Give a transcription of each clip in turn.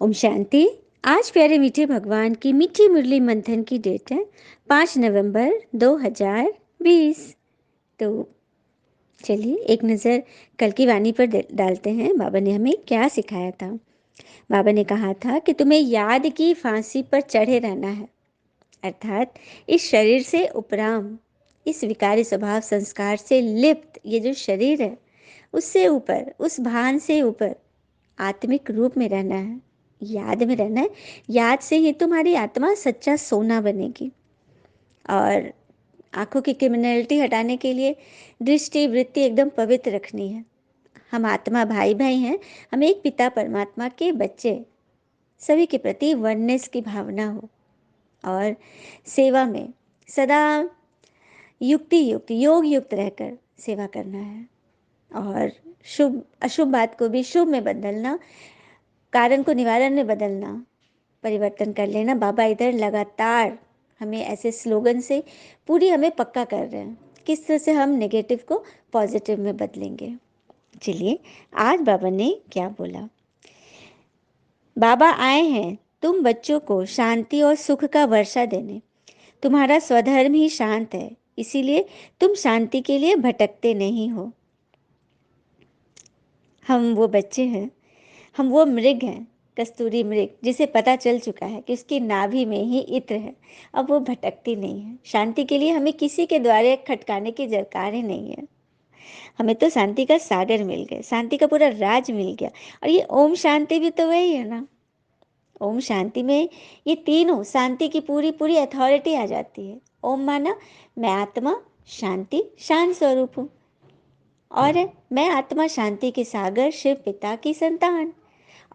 ओम शांति। आज प्यारे मीठे भगवान की मीठी मुरली मंथन की डेट है 5 नवंबर 2020। तो चलिए एक नज़र कल की वाणी पर डालते हैं। बाबा ने हमें क्या सिखाया था। बाबा ने कहा था कि तुम्हें याद की फांसी पर चढ़े रहना है, अर्थात इस शरीर से उपराम, इस विकारी स्वभाव संस्कार से लिप्त ये जो शरीर है उससे ऊपर, उस भान से ऊपर आत्मिक रूप में रहना है, याद में रहना है। याद से ही तुम्हारी आत्मा सच्चा सोना बनेगी। और आंखों की क्रिमिनलिटी हटाने के लिए दृष्टि वृत्ति एकदम पवित्र रखनी है। हम आत्मा भाई भाई हैं, हम एक पिता परमात्मा के बच्चे, सभी के प्रति वननेस की भावना हो और सेवा में सदा युक्ति युक्त योग युक्त रहकर सेवा करना है। और शुभ अशुभ बात को भी शुभ में बदलना, कारण को निवारण में बदलना, परिवर्तन कर लेना। बाबा इधर लगातार हमें ऐसे स्लोगन से पूरी हमें पक्का कर रहे हैं किस तरह से हम नेगेटिव को पॉजिटिव में बदलेंगे। चलिए आज बाबा ने क्या बोला। बाबा आए हैं तुम बच्चों को शांति और सुख का वर्षा देने। तुम्हारा स्वधर्म ही शांत है, इसीलिए तुम शांति के लिए भटकते नहीं हो। हम वो बच्चे हैं, हम वो मृग हैं, कस्तूरी मृग, जिसे पता चल चुका है कि उसकी नाभि में ही इत्र है। अब वो भटकती नहीं है। शांति के लिए हमें किसी के द्वारे खटकाने की दरकार ही नहीं है। हमें तो शांति का सागर मिल गया, शांति का पूरा राज मिल गया। और ये ओम शांति भी तो वही है ना। ओम शांति में ये तीनों शांति की पूरी पूरी अथॉरिटी आ जाती है। ओम माना मैं आत्मा शांति शांत स्वरूप हूँ, और मैं आत्मा शांति के सागर शिव पिता की संतान,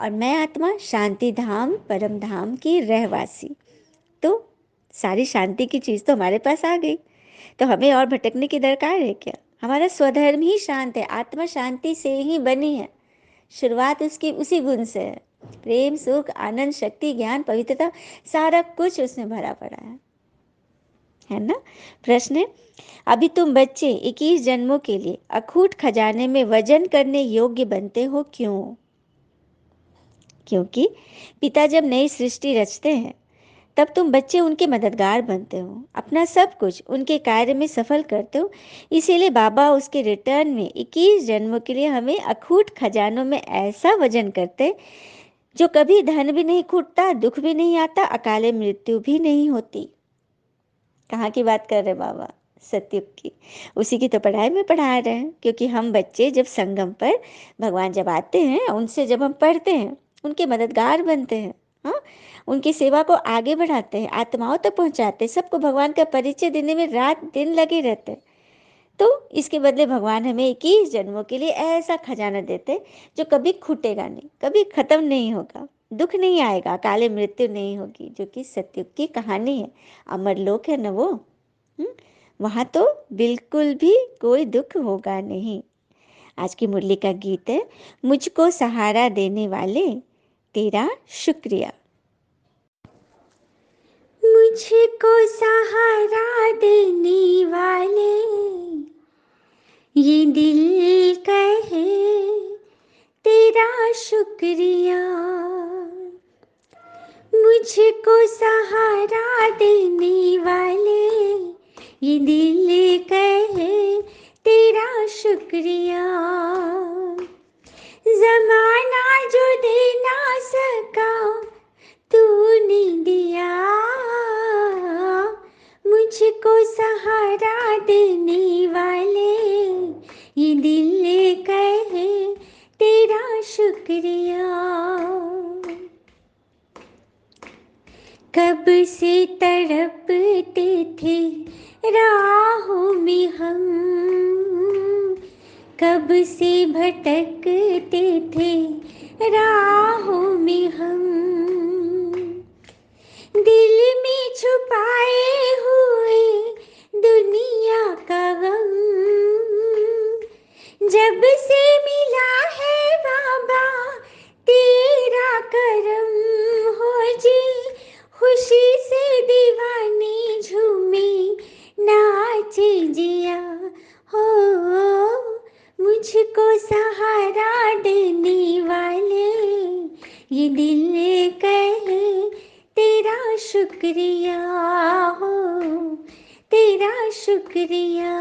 और मैं आत्मा शांति धाम परम धाम की रहवासी। तो सारी शांति की चीज़ तो हमारे पास आ गई, तो हमें और भटकने की दरकार है क्या। हमारा स्वधर्म ही शांत है, आत्मा शांति से ही बनी है। शुरुआत उसकी उसी गुण से है। प्रेम सुख आनंद शक्ति ज्ञान पवित्रता सारा कुछ उसमें भरा पड़ा है ना। प्रश्न है, अभी तुम बच्चे 21 जन्मों के लिए अखूट खजाने में वजन करने योग्य बनते हो। क्यों? क्योंकि पिता जब नई सृष्टि रचते हैं तब तुम बच्चे उनके मददगार बनते हो, अपना सब कुछ उनके कार्य में सफल करते हो। इसीलिए बाबा उसके रिटर्न में 21 जन्मों के लिए हमें अखूट खजानों में ऐसा वजन करते जो कभी धन भी नहीं खूटता, दुख भी नहीं आता, अकाले मृत्यु भी नहीं होती। कहाँ की बात कर रहे बाबा? सतयुग की। उसी की तो पढ़ाई में पढ़ा रहे हैं। क्योंकि हम बच्चे जब संगम पर भगवान जब आते हैं, उनसे जब हम पढ़ते हैं, उनके मददगार बनते हैं, हाँ, उनकी सेवा को आगे बढ़ाते हैं, आत्माओं तक पहुंचाते हैं, सबको भगवान का परिचय देने में रात दिन लगे रहते हैं। तो इसके बदले भगवान हमें 21 जन्मों के लिए ऐसा खजाना देते जो कभी खूटेगा नहीं, कभी खत्म नहीं होगा, दुख नहीं आएगा, काले मृत्यु नहीं होगी, जो कि सतयुग की कहानी है। अमर लोक है ना वो। वहाँ तो बिल्कुल भी कोई दुख होगा नहीं। आज की मुरली का गीत है, मुझको सहारा देने वाले तेरा शुक्रिया। मुझको सहारा देने वाले ये दिल कहे तेरा शुक्रिया। मुझको सहारा देने वाले ये दिल कहे तेरा शुक्रिया। जमाना जो दे ना सका तूने दिया, मुझको सहारा देने वाले ये दिल कहे तेरा शुक्रिया। कब से तड़पते थे राहों में हम, कब से भटकते थे राहों में हम, दिल में छुपाए हुए दुनिया का गम, जब से मिला है बाबा तेरा करम, हो जी खुशी से दीवाने झूमे नाचे जिया। हो मुझको सहारा देने वाले ये दिल कहे तेरा शुक्रिया हो, तेरा शुक्रिया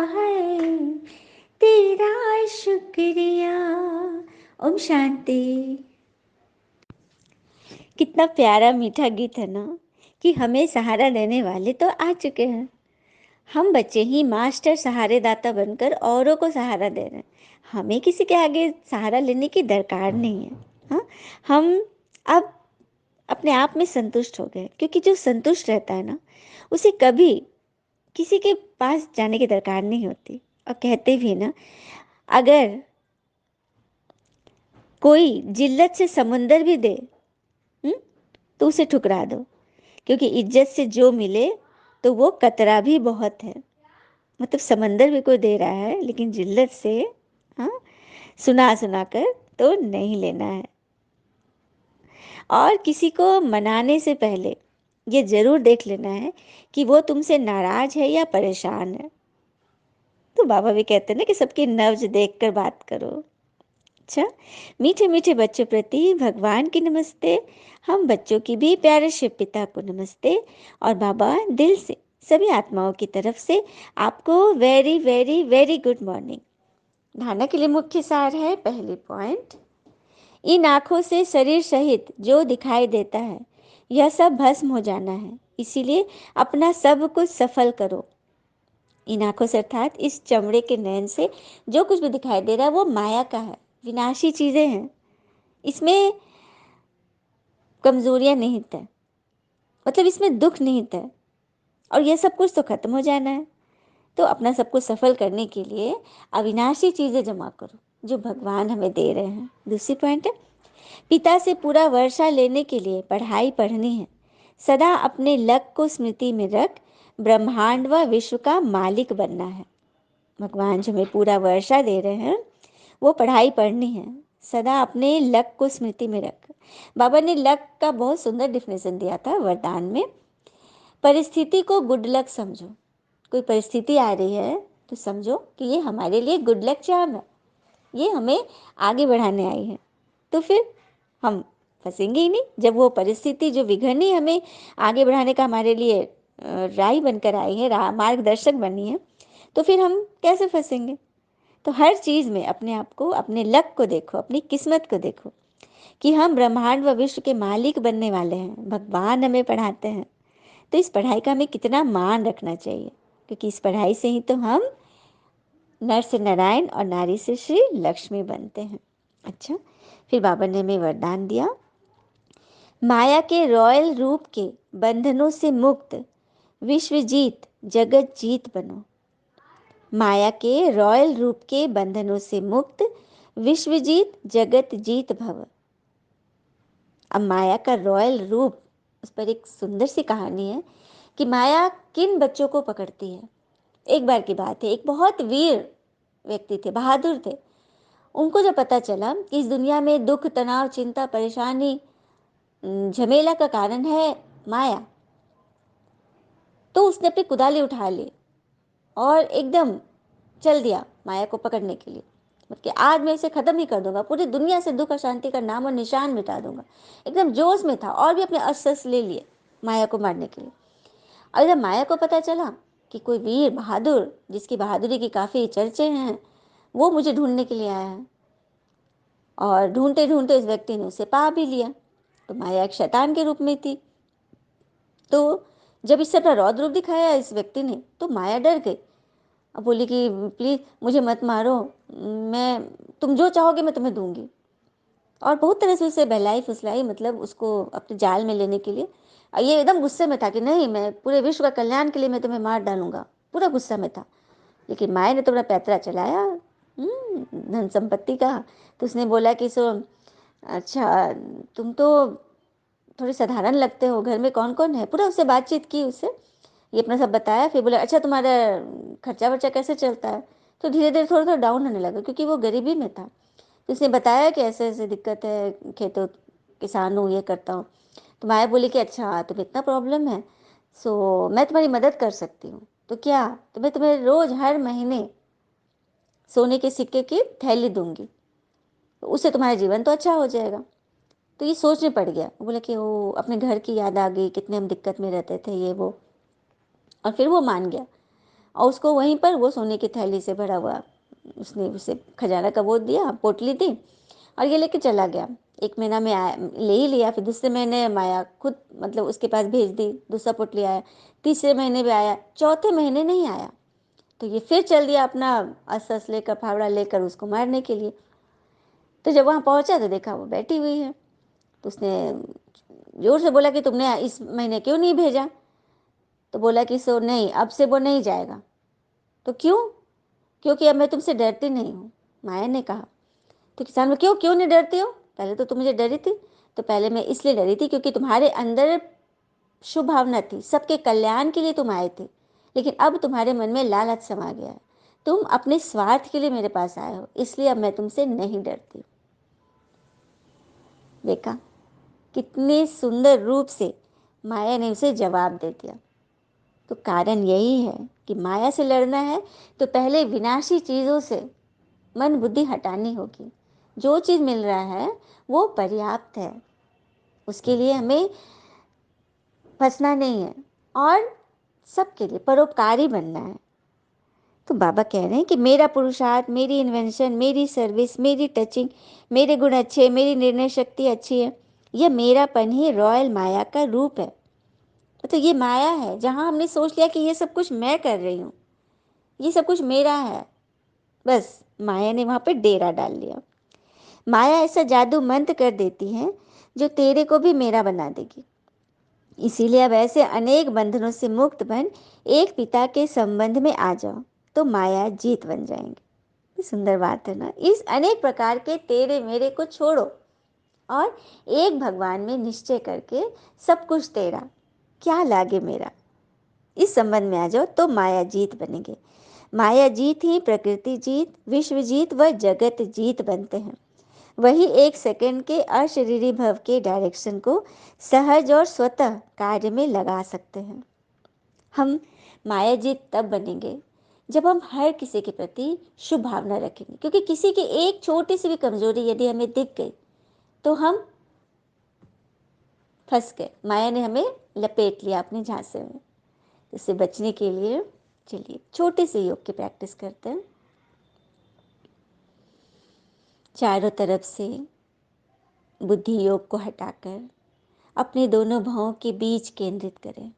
है, तेरा शुक्रिया। ओम शांति। कितना प्यारा मीठा गीत है ना, कि हमें सहारा देने वाले तो आ चुके हैं। हम बच्चे ही मास्टर सहारेदाता बनकर औरों को सहारा दे रहे हैं। हमें किसी के आगे सहारा लेने की दरकार नहीं है। हाँ, हम अब अपने आप में संतुष्ट हो गए, क्योंकि जो संतुष्ट रहता है ना, उसे कभी किसी के पास जाने की दरकार नहीं होती। और कहते भी ना, अगर कोई जिल्लत से समुंदर भी दे तो उसे ठुकरा दो, क्योंकि इज्जत से जो मिले तो वो कतरा भी बहुत है। मतलब समंदर भी कोई दे रहा है, लेकिन जिल्लत से, हाँ, सुना सुना कर तो नहीं लेना है। और किसी को मनाने से पहले ये जरूर देख लेना है कि वो तुमसे नाराज है या परेशान है। तो बाबा भी कहते हैं ना कि सबकी नब्ज देख कर बात करो। अच्छा, मीठे मीठे बच्चों प्रति भगवान की नमस्ते। हम बच्चों की भी प्यारे शिव पिता को नमस्ते। और बाबा दिल से सभी आत्माओं की तरफ से आपको very very very good morning. धारणा के लिए मुख्य सार है, पहली पॉइंट, इन आंखों से शरीर सहित जो दिखाई देता है यह सब भस्म हो जाना है, इसीलिए अपना सब कुछ सफल करो। इन आंखों से अर्थात इस चमड़े के नयन से जो कुछ भी दिखाई दे रहा है वो माया का है, विनाशी चीजें हैं। इसमें कमजोरियां निहित है, मतलब इसमें दुख निहित है, और यह सब कुछ तो खत्म हो जाना है। तो अपना सब कुछ सफल करने के लिए अविनाशी चीजें जमा करो जो भगवान हमें दे रहे हैं। दूसरी पॉइंट है, पिता से पूरा वर्षा लेने के लिए पढ़ाई पढ़नी है। सदा अपने लक को स्मृति में रख ब्रह्मांड व विश्व का मालिक बनना है। भगवान जो हमें पूरा वर्षा दे रहे हैं वो पढ़ाई पढ़नी है। सदा अपने लक को स्मृति में रख। बाबा ने लक का बहुत सुंदर डिफिनेशन दिया था वरदान में। परिस्थिति को गुड लक समझो। कोई परिस्थिति आ रही है तो समझो कि ये हमारे लिए गुड लक चार्म है, ये हमें आगे बढ़ाने आई है। तो फिर हम फंसेंगे ही नहीं। जब वो परिस्थिति जो विघ्न हमें आगे बढ़ाने का हमारे लिए राह बनकर आई है, मार्गदर्शक बनी है, तो फिर हम कैसे फंसेंगे। तो हर चीज में अपने आप को, अपने लक को देखो, अपनी किस्मत को देखो कि हम ब्रह्मांड व विश्व के मालिक बनने वाले हैं। भगवान हमें पढ़ाते हैं, तो इस पढ़ाई का हमें कितना मान रखना चाहिए, क्योंकि इस पढ़ाई से ही तो हम नर से नारायण और नारी से श्री लक्ष्मी बनते हैं। अच्छा, फिर बाबा ने हमें वरदान दिया, माया के रॉयल रूप के बंधनों से मुक्त विश्व जीत जगत जीत बनो। माया के रॉयल रूप के बंधनों से मुक्त विश्व जीत जगत जीत भव। अब माया का रॉयल रूप, उस पर एक सुंदर सी कहानी है कि माया किन बच्चों को पकड़ती है। एक बार की बात है, एक बहुत वीर व्यक्ति थे, बहादुर थे। उनको जब पता चला कि इस दुनिया में दुख, तनाव, चिंता, परेशानी, झमेला का कारण है माया, तो उसने अपनी कुदाली उठा ली और एकदम चल दिया माया को पकड़ने के लिए। मतलब कि आज मैं इसे खत्म ही कर दूंगा, पूरी दुनिया से दुख और शांति का नाम और निशान मिटा दूंगा। एकदम जोश में था और भी अपने अस्त्र ले लिए माया को मारने के लिए। और जब माया को पता चला कि कोई वीर बहादुर, जिसकी बहादुरी की काफी चर्चे हैं, वो मुझे ढूंढने के लिए आया है, और ढूंढते ढूंढते इस व्यक्ति ने उसे पा भी लिया। तो माया एक शैतान के रूप में थी। तो जब इससे अपना रौद्र रूप दिखाया इस व्यक्ति ने, तो माया डर गई। अब बोली कि प्लीज मुझे मत मारो, मैं, तुम जो चाहोगे मैं तुम्हें दूंगी। और बहुत तरह से उसे बहलाई फुसलाई, मतलब उसको अपने जाल में लेने के लिए। और ये एकदम गुस्से में था कि नहीं, मैं पूरे विश्व का कल्याण के लिए मैं तुम्हें मार डालूंगा, पूरा गुस्सा में था। लेकिन माया ने तो बड़ा पैतरा चलाया, धन संपत्ति का। तो उसने बोला कि सो अच्छा, तुम तो थोड़ी साधारण लगते हो, घर में कौन कौन है। पूरा उससे बातचीत की, उससे ये अपना सब बताया। फिर बोला अच्छा तुम्हारा खर्चा वर्चा कैसे चलता है। तो धीरे धीरे थोड़ा थोड़ा डाउन होने लगा, क्योंकि वो गरीबी में था। तो उसने बताया कि ऐसे ऐसे दिक्कत है, खेतों, किसान हूँ, ये करता हूँ। तो माया बोली कि अच्छा तुम्हें इतना प्रॉब्लम है, सो मैं तुम्हारी मदद कर सकती हूँ। तो क्या, तो मैं तुम्हें रोज हर महीने सोने के सिक्के की थैली दूंगी, तो उससे तुम्हारा जीवन तो अच्छा हो जाएगा। तो तो ये सोचने पड़ गया, वो बोला कि ओ अपने घर की याद आ गई, कितने हम दिक्कत में रहते थे, ये वो। और फिर वो मान गया, और उसको वहीं पर वो सोने की थैली से भरा हुआ, उसने उसे खजाना का वो दिया, पोटली दी, और ये लेके चला गया। 1 महीना में आया, ले ही लिया, फिर दूसरे महीने माया खुद मतलब उसके पास भेज दी, दूसरा पोटली आया, तीसरे महीने भी आया, चौथे महीने नहीं आया। तो ये फिर चल दिया अपना अस लेकर, फावड़ा लेकर उसको मारने के लिए। तो जब वहाँ पहुँचा तो देखा वो बैठी हुई है। तो उसने जोर से बोला कि तुमने इस महीने क्यों नहीं भेजा? तो बोला कि सो नहीं, अब से वो नहीं जाएगा। तो क्यों? क्योंकि अब मैं तुमसे डरती नहीं हूँ, माया ने कहा। तो किसान बोले, क्यों क्यों नहीं डरती हो? पहले तो तुम मुझे डरी थी। तो पहले मैं इसलिए डरी थी क्योंकि तुम्हारे अंदर शुभ भावना थी, सबके कल्याण के लिए तुम आए थे, लेकिन अब तुम्हारे मन में लालच समा गया है, तुम अपने स्वार्थ के लिए मेरे पास आए हो, इसलिए अब मैं तुमसे नहीं डरती। देखा कितने सुंदर रूप से माया ने उसे जवाब दे दिया। तो कारण यही है कि माया से लड़ना है तो पहले विनाशी चीज़ों से मन बुद्धि हटानी होगी। जो चीज़ मिल रहा है वो पर्याप्त है, उसके लिए हमें फंसना नहीं है, और सबके लिए परोपकारी बनना है। तो बाबा कह रहे हैं कि मेरा पुरुषार्थ, मेरी इन्वेंशन, मेरी सर्विस, मेरी टचिंग, मेरे गुण अच्छे, मेरी निर्णय शक्ति अच्छी है, यह मेरापन ही रॉयल माया का रूप है। तो ये माया है जहाँ हमने सोच लिया कि ये सब कुछ मैं कर रही हूँ, ये सब कुछ मेरा है, बस माया ने वहाँ पे डेरा डाल लिया। माया ऐसा जादू मंत्र कर देती है जो तेरे को भी मेरा बना देगी। इसीलिए अब ऐसे अनेक बंधनों से मुक्त बन एक पिता के संबंध में आ जाओ, तो माया जीत बन जाएंगे। सुंदर बात है ना। इस अनेक प्रकार के तेरे मेरे को छोड़ो और एक भगवान में निश्चय करके सब कुछ तेरा, क्या लागे मेरा, इस संबंध में आ जाओ तो माया जीत बनेंगे। माया जीत ही प्रकृति जीत, विश्व जीत व जगत जीत बनते हैं। वही एक सेकंड के अशरीरी भव के डायरेक्शन को सहज और स्वतः कार्य में लगा सकते हैं। हम माया जीत तब बनेंगे जब हम हर किसी के प्रति शुभ भावना रखेंगे, क्योंकि किसी की एक छोटी सी भी कमजोरी यदि हमें दिख गई तो हम फंस गए, माया ने हमें लपेट लिया अपने झांसे में। इससे बचने के लिए चलिए छोटे से योग की प्रैक्टिस करते हैं। चारों तरफ से बुद्धि योग को हटाकर अपने दोनों भौं के बीच केंद्रित करें।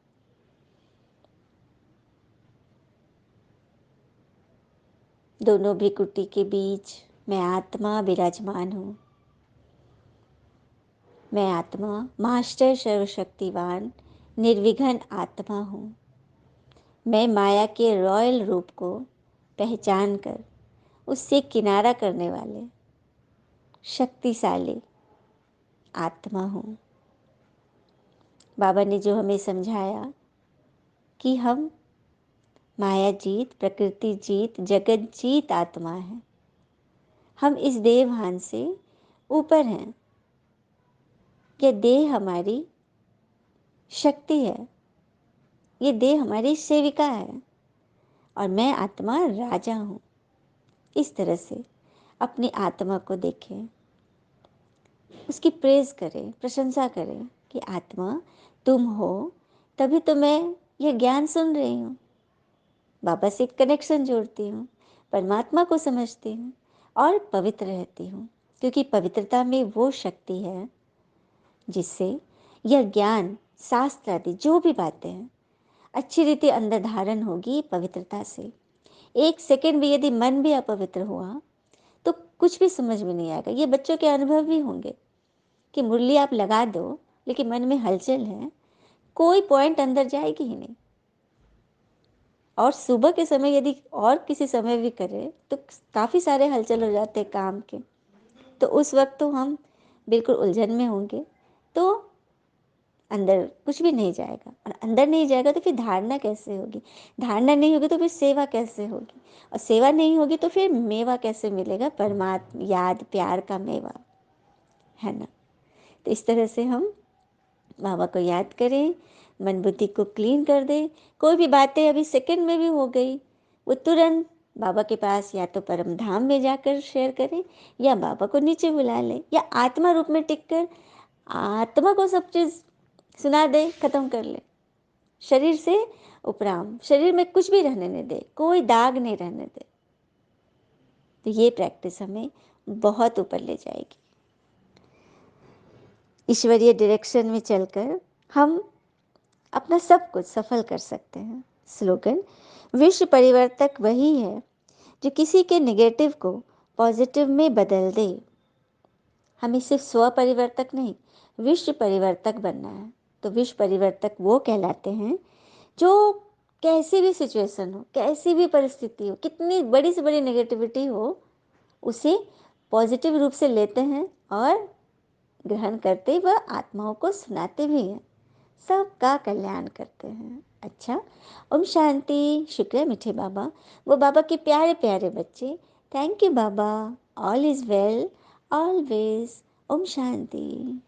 दोनों भ्रिकुटी के बीच मैं आत्मा विराजमान हूँ। मैं आत्मा मास्टर सर्वशक्तिवान निर्विघ्न आत्मा हूँ। मैं माया के रॉयल रूप को पहचान कर उससे किनारा करने वाले शक्तिशाली आत्मा हूँ। बाबा ने जो हमें समझाया कि हम माया जीत, प्रकृति जीत, जगत जीत आत्मा है। हम इस देहभान से ऊपर हैं। यह देह हमारी शक्ति है, ये देह हमारी सेविका है, और मैं आत्मा राजा हूँ। इस तरह से अपनी आत्मा को देखें, उसकी प्रेज करें, प्रशंसा करें कि आत्मा तुम हो, तभी तो मैं यह ज्ञान सुन रही हूँ, बाबा से कनेक्शन जोड़ती हूँ, परमात्मा को समझती हूँ और पवित्र रहती हूँ, क्योंकि पवित्रता में वो शक्ति है जिससे यह ज्ञान, शास्त्र आदि जो भी बातें हैं अच्छी रीति अंदर धारण होगी। पवित्रता से एक सेकंड भी यदि मन भी अपवित्र हुआ तो कुछ भी समझ में नहीं आएगा। ये बच्चों के अनुभव भी होंगे कि मुरली आप लगा दो लेकिन मन में हलचल है, कोई पॉइंट अंदर जाएगी ही नहीं। और सुबह के समय यदि और किसी समय भी करें तो काफ़ी सारे हलचल हो जाते हैं काम के, तो उस वक्त तो हम बिल्कुल उलझन में होंगे, तो अंदर कुछ भी नहीं जाएगा। और अंदर नहीं जाएगा तो फिर धारणा कैसे होगी, धारणा नहीं होगी तो फिर सेवा कैसे होगी, और सेवा नहीं होगी तो फिर मेवा कैसे मिलेगा, परमात्मा याद प्यार का मेवा, है ना। तो इस तरह से हम बाबा को याद करें, मन बुद्धि को क्लीन कर दें। कोई भी बातें अभी सेकंड में भी हो गई वो तुरंत बाबा के पास या तो परम धाम में जाकर शेयर करें, या बाबा को नीचे बुला लें, या आत्मा रूप में टिक कर आत्मा को सब चीज़ सुना दे, खत्म कर ले, शरीर से उपराम, शरीर में कुछ भी रहने नहीं दे, कोई दाग नहीं रहने दे। तो ये प्रैक्टिस हमें बहुत ऊपर ले जाएगी। ईश्वरीय डायरेक्शन में चलकर हम अपना सब कुछ सफल कर सकते हैं। स्लोगन: विश्व परिवर्तक वही है जो किसी के नेगेटिव को पॉजिटिव में बदल दे। हमें सिर्फ स्व परिवर्तक नहीं, विश्व परिवर्तक बनना है। तो विश्व परिवर्तक वो कहलाते हैं जो कैसी भी सिचुएशन हो, कैसी भी परिस्थिति हो, कितनी बड़ी से बड़ी नेगेटिविटी हो, उसे पॉजिटिव रूप से लेते हैं और ग्रहण करते व आत्माओं को सुनाते भी हैं, सबका कल्याण करते हैं। अच्छा, ओम शांति। शुक्र है मीठे बाबा, वो बाबा के प्यारे प्यारे बच्चे। थैंक यू बाबा। All is well always. ओम शांति।